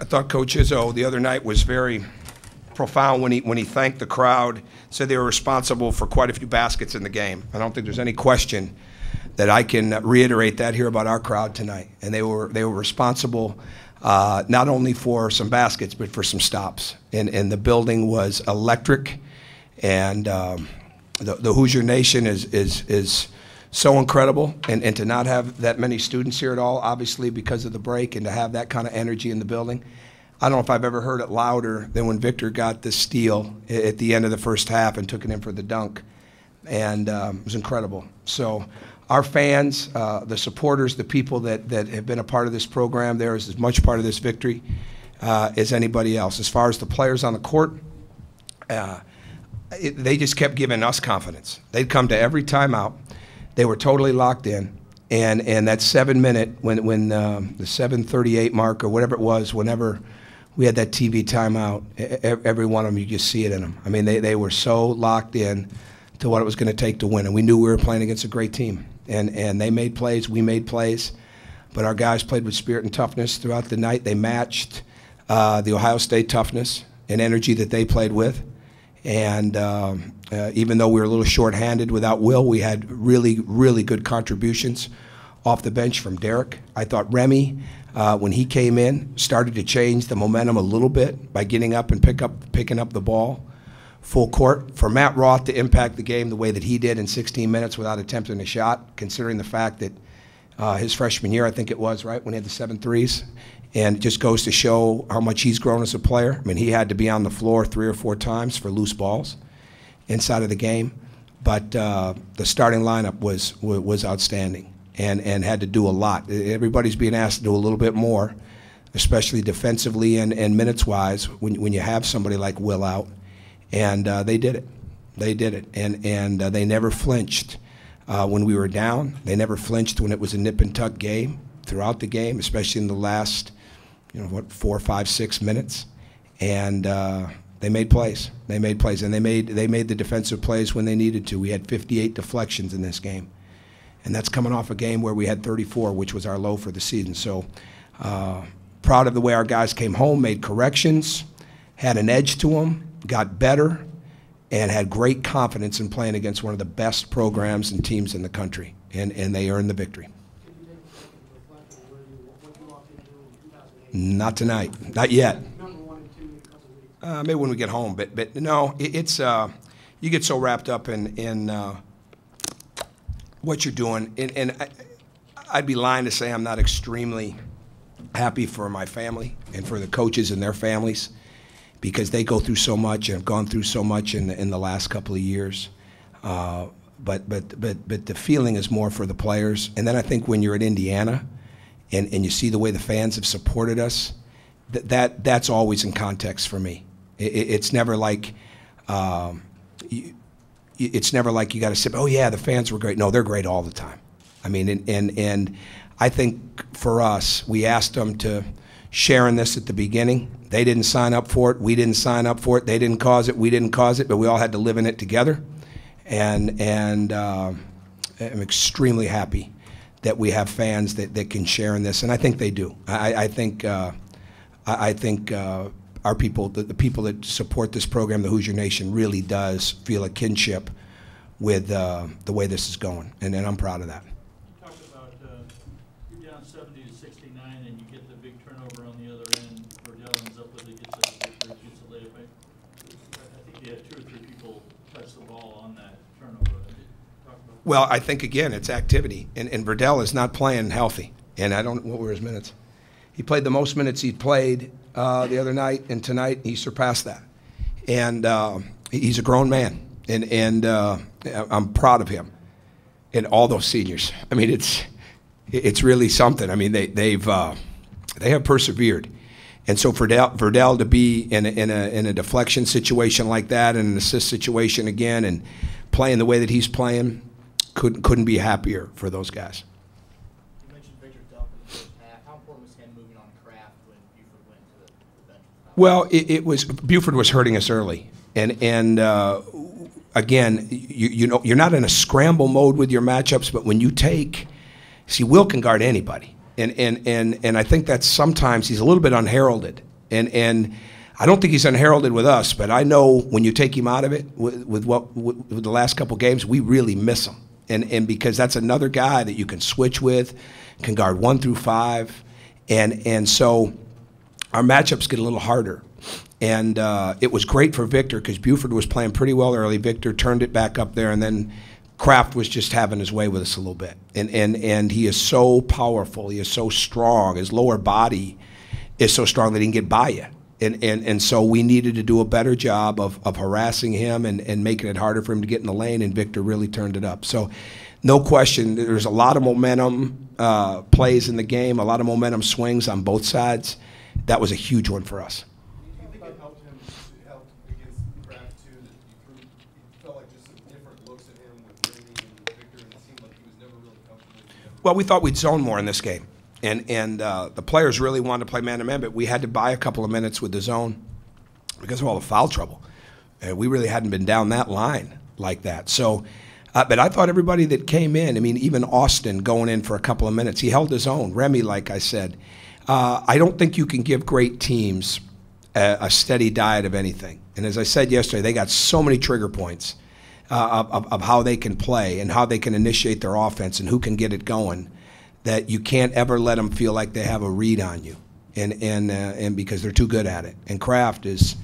I thought Coach Izzo the other night was very profound when he thanked the crowd, said they were responsible for quite a few baskets in the game. I don't think there's any question that I can reiterate that here about our crowd tonight. And they were responsible not only for some baskets, but for some stops. And the building was electric. And the Hoosier Nation is so incredible. And to not have that many students here at all, obviously because of the break, and to have that kind of energy in the building. I don't know if I've ever heard it louder than when Victor got the steal at the end of the first half and took it in for the dunk. And it was incredible. So our fans, the supporters, the people that have been a part of this program, they're as much part of this victory as anybody else. As far as the players on the court, they just kept giving us confidence. They'd come to every timeout. They were totally locked in. And that 7-minute, when the 7:38 mark or whatever it was, whenever we had that TV timeout, every one of them, you just see it in them. I mean, they were so locked in to what it was going to take to win. And we knew we were playing against a great team. And they made plays, we made plays. But our guys played with spirit and toughness throughout the night. They matched the Ohio State toughness and energy that they played with. And even though we were a little short-handed without Will, we had really, really good contributions off the bench from Derek. I thought Remy, when he came in, started to change the momentum a little bit by getting up and picking up the ball full court. For Matt Roth to impact the game the way that he did in 16 minutes without attempting a shot, considering the fact that his freshman year, I think it was, right, when he had the 7 threes, and it just goes to show how much he's grown as a player. I mean, he had to be on the floor 3 or 4 times for loose balls inside of the game, but the starting lineup was outstanding and had to do a lot. Everybody's being asked to do a little bit more, especially defensively and minutes-wise when you have somebody like Will out, and they did it. They did it, and they never flinched when we were down. They never flinched when it was a nip-and-tuck game throughout the game, especially in the last, 4, 5, 6 minutes, and they made plays. They made plays, and they made the defensive plays when they needed to. We had 58 deflections in this game, and that's coming off a game where we had 34, which was our low for the season. So proud of the way our guys came home, made corrections, had an edge to them, got better, and had great confidence in playing against one of the best programs and teams in the country, and they earned the victory. Not tonight, not yet. Maybe when we get home, but no, it's you get so wrapped up in what you're doing, and I'd be lying to say I'm not extremely happy for my family and for the coaches and their families, because they go through so much and have gone through so much in the last couple of years. But the feeling is more for the players. And then I think when you're at Indiana and you see the way the fans have supported us, that's always in context for me. It's never like it's never like you got to say, oh yeah, the fans were great. No, they're great all the time. I mean, and I think for us, we asked them to share in this at the beginning. They didn't sign up for it. We didn't sign up for it. They didn't cause it. We didn't cause it. But we all had to live in it together. And I'm extremely happy that we have fans that can share in this, and I think they do. I think our people, the people that support this program, the Hoosier Nation, really does feel a kinship with the way this is going, and I'm proud of that. You talked about you're down 70-69, and you get the big turnover on the other end. Verdell ends up with it, gets a victory, shoots a layup. I think you had 2 or 3 people touch the ball on that turnover. Well, I think, again, it's activity. And Verdell is not playing healthy. And what were his minutes? He played the most minutes he'd played the other night, and tonight he surpassed that. And he's a grown man. And I'm proud of him and all those seniors. I mean, it's really something. I mean, they have persevered. And so for Verdell to be in a deflection situation like that, and an assist situation again, and playing the way that he's playing, couldn't be happier for those guys. You mentioned Victor Delp in the first half. How important was him moving on Kraft when Buford went to the bench? Well, it was Buford was hurting us early, and again, you're not in a scramble mode with your matchups, but when you Will can guard anybody. And I think that sometimes he's a little bit unheralded And I don't think he's unheralded with us, but I know when you take him out of it with the last couple games, we really miss him. And because that's another guy that you can switch with, can guard 1 through 5, and so our matchups get a little harder. And it was great for Victor because Buford was playing pretty well early. Victor turned it back up there, and then Kraft was just having his way with us a little bit. And he is so powerful. He is so strong. His lower body is so strong that he can get by you. And so we needed to do a better job of harassing him and making it harder for him to get in the lane, and Victor really turned it up. So no question, there's a lot of momentum plays in the game, a lot of momentum swings on both sides. That was a huge one for us. Do you think it helped him against Kraft too, that you felt like just some different looks at him with Remy and Victor, and it seemed like he was never really comfortable? Well, we thought we'd zone more in this game. And the players really wanted to play man-to-man, but we had to buy a couple of minutes with the zone because of all the foul trouble. We really hadn't been down that line like that. So, but I thought everybody that came in, I mean, even Austin going in for a couple of minutes, he held his own. Remy, like I said. I don't think you can give great teams a steady diet of anything. And as I said yesterday, they got so many trigger points of how they can play and how they can initiate their offense and who can get it going, that you can't ever let them feel like they have a read on you, and because they're too good at it. And Kraft is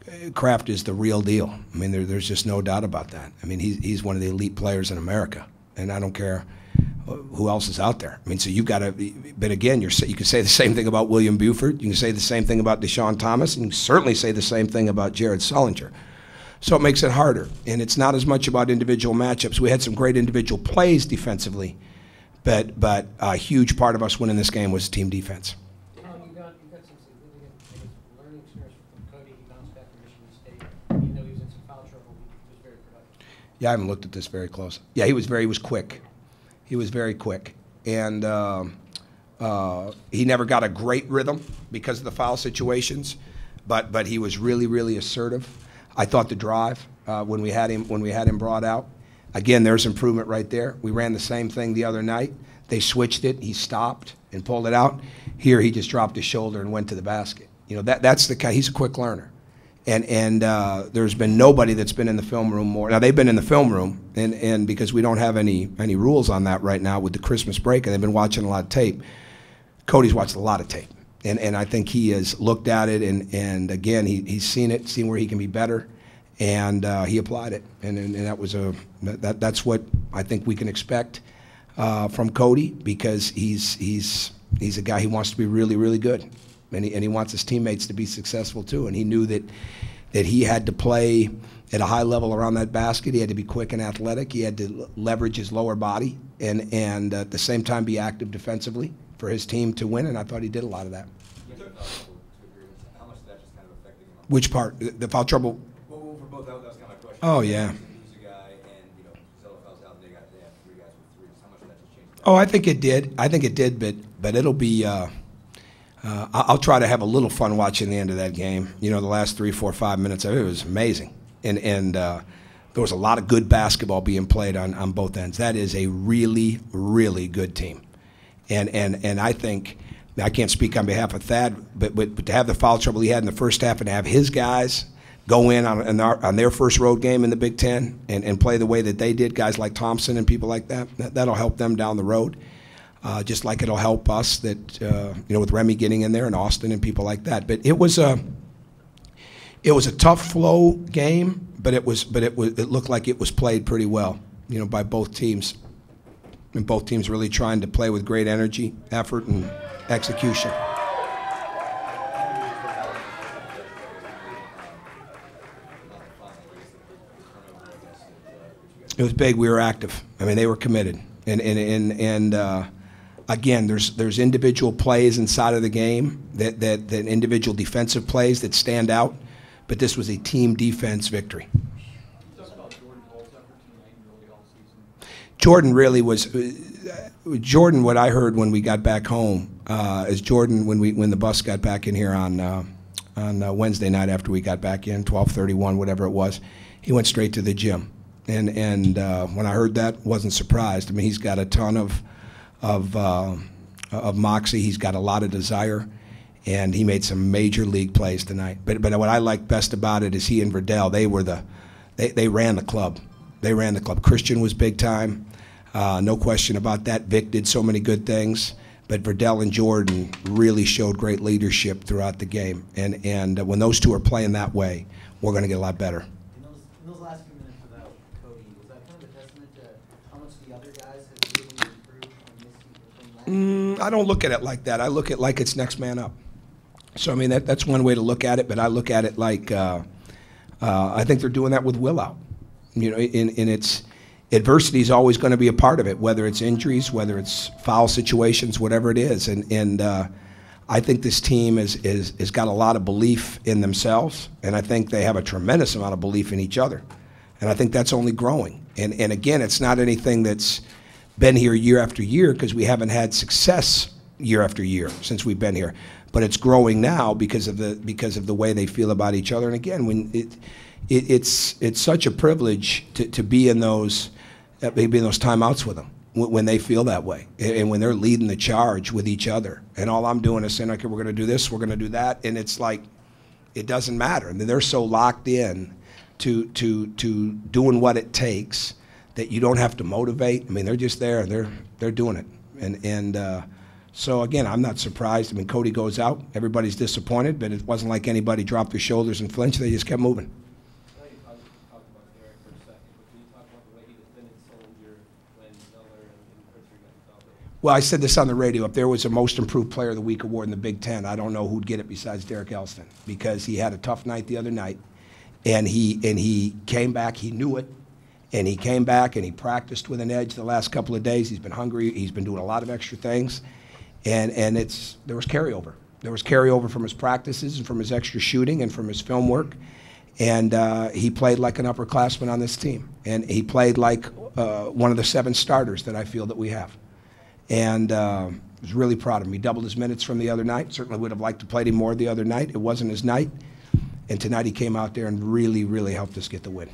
the real deal. I mean, there's just no doubt about that. I mean, he's one of the elite players in America, and I don't care who else is out there. I mean, so you've got to. But again, you can say the same thing about William Buford. You can say the same thing about Deshaun Thomas, and you can certainly say the same thing about Jared Sullinger. So it makes it harder, and it's not as much about individual matchups. We had some great individual plays defensively. But a huge part of us winning this game was team defense. You got some significant learning experience from Cody. He bounced back from Michigan State. Even though he was in some foul trouble, he was very productive. Yeah, I haven't looked at this very close. Yeah, he was quick. He was very quick. And he never got a great rhythm because of the foul situations, but he was really, really assertive. I thought the drive when we had him brought out. Again, there's improvement right there. We ran the same thing the other night. They switched it. He stopped and pulled it out. Here, he just dropped his shoulder and went to the basket. You know, that's the guy. He's a quick learner. And there's been nobody that's been in the film room more. Now, they've been in the film room, and because we don't have any rules on that right now with the Christmas break, and they've been watching a lot of tape. Cody's watched a lot of tape. And I think he has looked at it, and again, he's seen it, seen where he can be better. And he applied it, and that was that's what I think we can expect from Cody, because he's a guy who wants to be really, really good, and he wants his teammates to be successful too. And he knew that he had to play at a high level around that basket. He had to be quick and athletic. He had to leverage his lower body, and at the same time be active defensively for his team to win. And I thought he did a lot of that. How much did that just kind of affect him? Which part? The foul trouble. That was kind of my question. Oh, yeah. Lose a guy, and Zella fouls out, and they have 3 guys with 3s. How much did that just change? Oh, I think it did. But it'll be. I'll try to have a little fun watching the end of that game. You know, the last 3, 4, 5 minutes of it was amazing, and there was a lot of good basketball being played on both ends. That is a really, really good team, and I think. I can't speak on behalf of Thad, but to have the foul trouble he had in the first half and have his guys go in on their first road game in the Big Ten and play the way that they did, guys like Thompson and people like that'll help them down the road, just like it'll help us with Remy getting in there and Austin and people like that. But it was a tough flow game, but it looked like it was played pretty well, by both teams, and both teams really trying to play with great energy, effort, and execution. It was big. We were active. I mean, they were committed, and again, there's individual plays inside of the game that individual defensive plays that stand out, but this was a team defense victory. Jordan really was. Jordan, what I heard when we got back home, is Jordan when the bus got back in here on Wednesday night after we got back in 12:31, whatever it was, he went straight to the gym. And when I heard that, wasn't surprised. I mean, he's got a ton of moxie. He's got a lot of desire, and he made some major league plays tonight. But what I liked best about it is he and Verdell, they ran the club. They ran the club. Christian was big time, no question about that. Vic did so many good things, but Verdell and Jordan really showed great leadership throughout the game. And when those two are playing that way, we're going to get a lot better. In those last few minutes without Cody, was that kind of a testament to how much the other guys have really improved from last year? I don't look at it like that. I look at it like it's next man up. So, I mean, that's one way to look at it, but I look at it like I think they're doing that with Will out. You know, in its adversity is always going to be a part of it, whether it's injuries, whether it's foul situations, whatever it is. And I think this team has got a lot of belief in themselves, and I think they have a tremendous amount of belief in each other. And I think that's only growing. And again, it's not anything that's been here year after year because we haven't had success year after year since we've been here. But it's growing now because of the way they feel about each other. And again, when it's such a privilege to be in those timeouts with them when they feel that way and when they're leading the charge with each other. And all I'm doing is saying, okay, we're going to do this, we're going to do that, and it's like it doesn't matter. And they're so locked in to doing what it takes that you don't have to motivate. I mean, they're just there and they're doing it. And so again, I'm not surprised. I mean, Cody goes out, everybody's disappointed, but it wasn't like anybody dropped their shoulders and flinched. They just kept moving. I know you talked about Derek for a second, but can you talk about the way he defended Solinger when Miller and Pritchard got fouled? Well, I said this on the radio. If there was a Most Improved Player of the Week award in the Big Ten, I don't know who'd get it besides Derek Elston because he had a tough night the other night, and he came back. He knew it, and he came back and he practiced with an edge the last couple of days. He's been hungry. He's been doing a lot of extra things, and there was carryover. There was carryover from his practices and from his extra shooting and from his film work, and he played like an upperclassman on this team, and he played like one of the 7 starters that I feel that we have. And I was really proud of him. He doubled his minutes from the other night. Certainly would have liked to play him more the other night. It wasn't his night. And tonight he came out there and really, really helped us get the win.